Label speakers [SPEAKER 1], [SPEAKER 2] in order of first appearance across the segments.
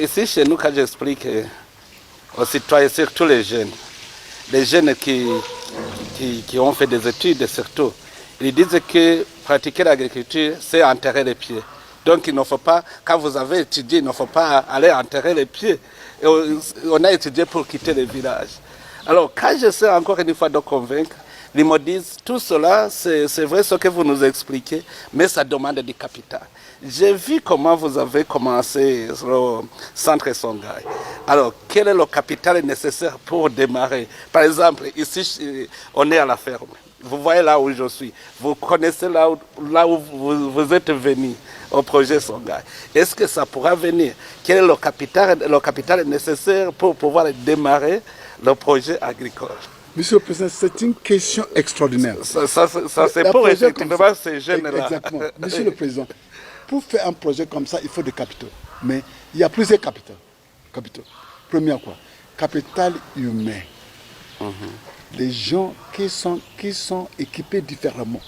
[SPEAKER 1] Ici, chez nous, quand j'explique aux citoyens, surtout les jeunes qui ont fait des études surtout, ils disent que pratiquer l'agriculture, c'est enterrer les pieds. Donc il ne faut pas, quand vous avez étudié, il ne faut pas aller enterrer les pieds. Et on a étudié pour quitter les villages. Alors quand j'essaie encore une fois de convaincre, ils me disent, tout cela, c'est vrai ce que vous nous expliquez, mais ça demande du capital. J'ai vu comment vous avez commencé le centre Songhai. Alors, quel est le capital nécessaire pour démarrer? Par exemple, ici, on est à la ferme. Vous voyez là où je suis. Vous connaissez là où vous êtes venu au projet Songhai. Est-ce que ça pourra venir? Quel est le capital nécessaire pour pouvoir démarrer le projet agricole?
[SPEAKER 2] Monsieur le Président, c'est une question extraordinaire.
[SPEAKER 1] Ça c'est pour effectivement ces jeunes-là.
[SPEAKER 2] Exactement. Monsieur le Président, pour faire un projet comme ça, il faut des capitaux. Mais il y a plusieurs capitaux. Première quoi? Capital humain. Les gens qui sont équipés différemment.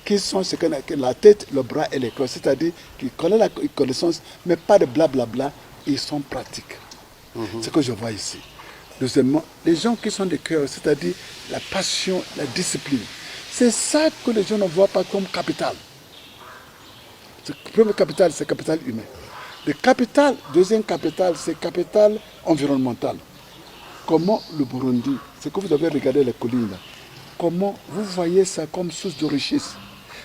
[SPEAKER 2] Qui sont ce qu'on a la tête, le bras et le corps. C'est-à-dire qui connaissent la connaissance, mais pas de blablabla. Ils sont pratiques. C'est ce que je vois ici. Deuxièmement, les gens qui sont de cœur, c'est-à-dire la passion, la discipline. C'est ça que les gens ne voient pas comme capital. Le premier capital, c'est le capital humain. Le capital, deuxième capital, c'est le capital environnemental. Comment le Burundi, c'est que vous avez regardé les collines là, comment vous voyez ça comme source de richesse.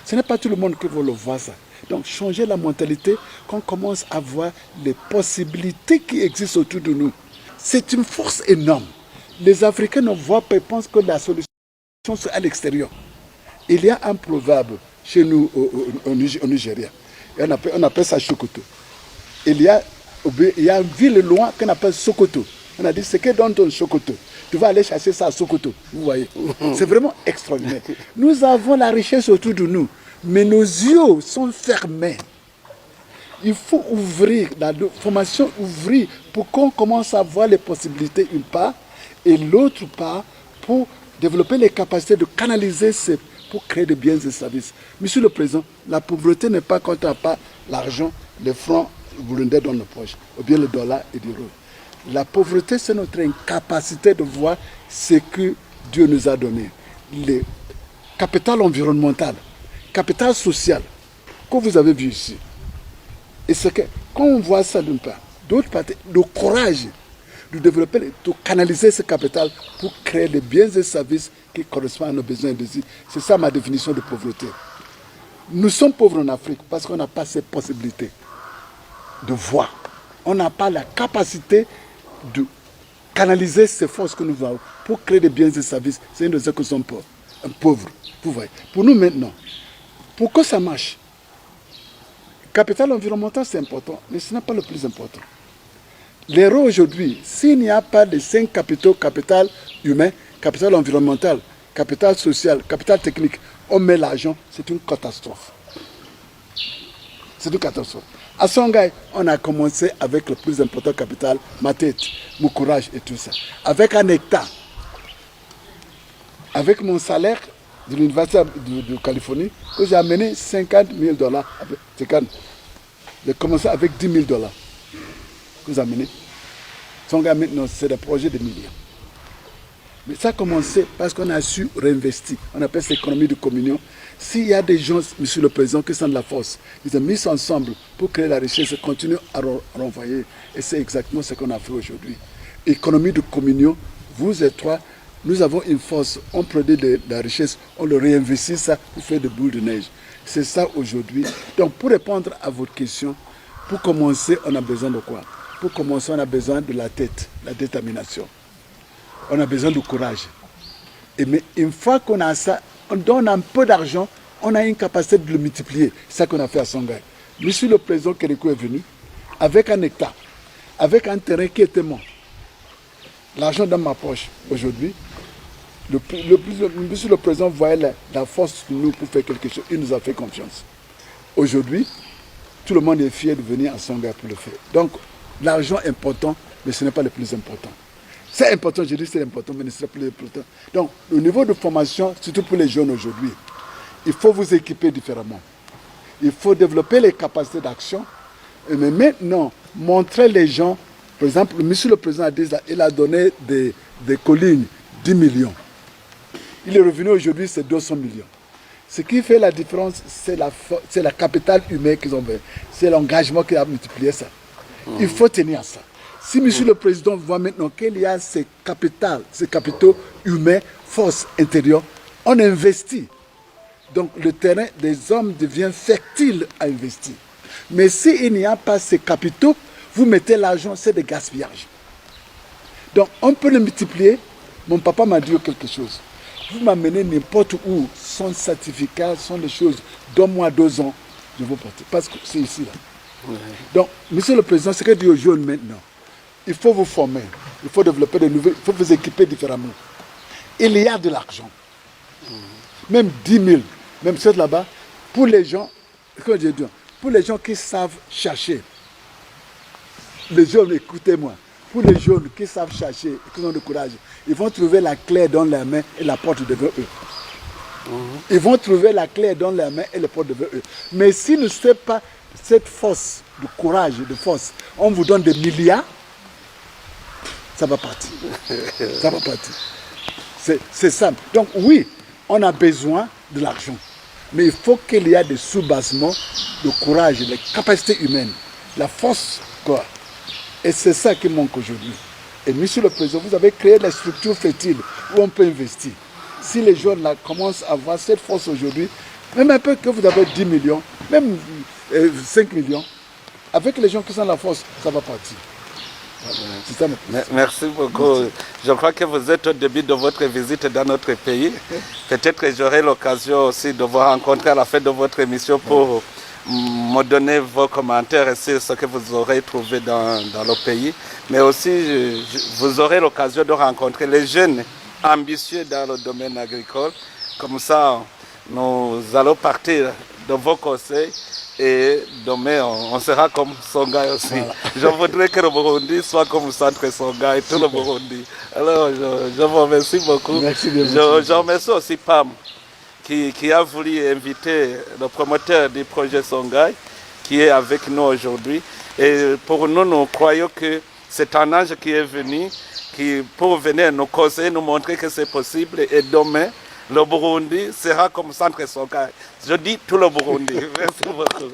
[SPEAKER 2] Ce n'est pas tout le monde qui veut le voir ça. Donc changer la mentalité, qu'on commence à voir les possibilités qui existent autour de nous. C'est une force énorme. Les Africains ne voient pas, ils pensent que la solution c'est à l'extérieur. Il y a un proverbe chez nous au Nigeria. On appelle ça Sokoto. Il y a une ville loin qu'on appelle Sokoto. On a dit, c'est que dans ton Sokoto, tu vas aller chasser ça à Sokoto. Vous voyez, c'est vraiment extraordinaire. Nous avons la richesse autour de nous, mais nos yeux sont fermés. Il faut ouvrir, la formation ouvrir pour qu'on commence à voir les possibilités une part, et l'autre part pour développer les capacités de canaliser pour créer des biens et services. Monsieur le Président, la pauvreté n'est pas quand on n'a pas l'argent, les francs burundais dans nos poches, ou bien le dollar et l'euro. La pauvreté, c'est notre incapacité de voir ce que Dieu nous a donné. Le capital environnemental, capital social, que vous avez vu ici. Et c'est que quand on voit ça d'une part, d'autre part, le courage de développer, de canaliser ce capital pour créer des biens et services qui correspondent à nos besoins et désirs. C'est ça ma définition de pauvreté. Nous sommes pauvres en Afrique parce qu'on n'a pas ces possibilités de voir. On n'a pas la capacité de canaliser ces forces que nous avons pour créer des biens et services. C'est une raison que nous sommes pauvres. Vous voyez. Pour nous maintenant, pour que ça marche, le capital environnemental c'est important, mais ce n'est pas le plus important. L'erreur aujourd'hui, s'il n'y a pas de 5 capitaux, capital humain, capital environnemental, capital social, capital technique, on met l'argent, c'est une catastrophe. C'est une catastrophe. À Songhai, on a commencé avec le plus important capital, ma tête, mon courage et tout ça. Avec un hectare, avec mon salaire de l'Université de Californie, que j'ai amené $50,000. J'ai commencé avec $10,000. Que j'ai amené. Songhai maintenant, c'est des projets de millions. Mais ça a commencé parce qu'on a su réinvestir. On appelle ça l'économie de communion. S'il y a des gens, Monsieur le Président, qui sont de la force, ils ont mis ensemble pour créer la richesse et continuer à renvoyer. Et c'est exactement ce qu'on a fait aujourd'hui. Économie de communion, vous et toi, nous avons une force, on produit de la richesse, on le réinvestit ça pour faire des boules de neige. C'est ça aujourd'hui. Donc pour répondre à votre question, pour commencer, on a besoin de quoi? Pour commencer, on a besoin de la tête, la détermination. On a besoin de courage. Mais une fois qu'on a ça, on donne un peu d'argent, on a une capacité de le multiplier. C'est ça qu'on a fait à Songhai. Monsieur le Président Kérékou est venu avec un hectare, avec un terrain qui était mort. L'argent dans ma poche aujourd'hui. Monsieur le Président voyait la force de nous pour faire quelque chose. Il nous a fait confiance. Aujourd'hui, tout le monde est fier de venir à Songhai pour le faire. Donc, l'argent est important, mais ce n'est pas le plus important. C'est important, je dis c'est important, mais ce n'est pas le plus important. Donc, au niveau de formation, surtout pour les jeunes aujourd'hui, il faut vous équiper différemment. Il faut développer les capacités d'action. Mais maintenant, montrer les gens, par exemple, monsieur le président a dit, il a donné des collines, 10 millions. Il est revenu aujourd'hui, c'est 200 millions. Ce qui fait la différence, c'est la capitale humaine qu'ils ont fait. C'est l'engagement qui a multiplié ça. Il faut tenir à ça. Si monsieur le président voit maintenant qu'il y a ces capitaux humains, force intérieure, on investit. Donc le terrain des hommes devient fertile à investir. Mais s'il n'y a pas ces capitaux, vous mettez l'argent, c'est des gaspillages. Donc on peut le multiplier. Mon papa m'a dit quelque chose. Vous m'amenez n'importe où, sans certificat, sans des choses, 2 mois, 2 ans, je vais partir. Parce que c'est ici là. Oui. Donc, monsieur le président, ce que dit aux jeunes maintenant, il faut vous former, il faut développer de nouvelles, il faut vous équiper différemment. Il y a de l'argent. Même 10 000, même ceux là-bas, pour les gens, pour les gens qui savent chercher, les jeunes, écoutez-moi, pour les jeunes qui savent chercher, qui ont du courage, ils vont trouver la clé dans leurs mains et la porte devant eux. Ils vont trouver la clé dans leurs mains et la porte devant eux. Mais si ne savez pas cette force, de courage, de force, on vous donne des milliards, ça va partir. Ça va partir. C'est simple. Donc oui, on a besoin de l'argent. Mais il faut qu'il y ait des sous-basements de courage, les capacités humaines, la force, quoi. Et c'est ça qui manque aujourd'hui. Et monsieur le président, vous avez créé des structures fertiles où on peut investir. Si les jeunes là commencent à avoir cette force aujourd'hui, même un peu que vous avez 10 millions, même 5 millions, avec les gens qui sont la force, ça va partir. Ça,
[SPEAKER 1] merci beaucoup. Je crois que vous êtes au début de votre visite dans notre pays. Peut-être que j'aurai l'occasion aussi de vous rencontrer à la fin de votre émission pour me donner vos commentaires sur ce que vous aurez trouvé dans le pays. Mais aussi, vous aurez l'occasion de rencontrer les jeunes ambitieux dans le domaine agricole. Comme ça, nous allons partir de vos conseils et demain, on sera comme Songhai aussi. Voilà. Je voudrais que le Burundi soit comme Centre Songhai, tout le Burundi. Alors, je vous remercie beaucoup.
[SPEAKER 2] Merci bien.
[SPEAKER 1] Je remercie aussi Pam, qui a voulu inviter le promoteur du projet Songhai, qui est avec nous aujourd'hui. Et pour nous, nous croyons que c'est un ange qui est venu, pour venir nous conseiller, nous montrer que c'est possible. Et demain, le Burundi sera comme Centre Songhai. Je dis tout le Burundi. Merci beaucoup.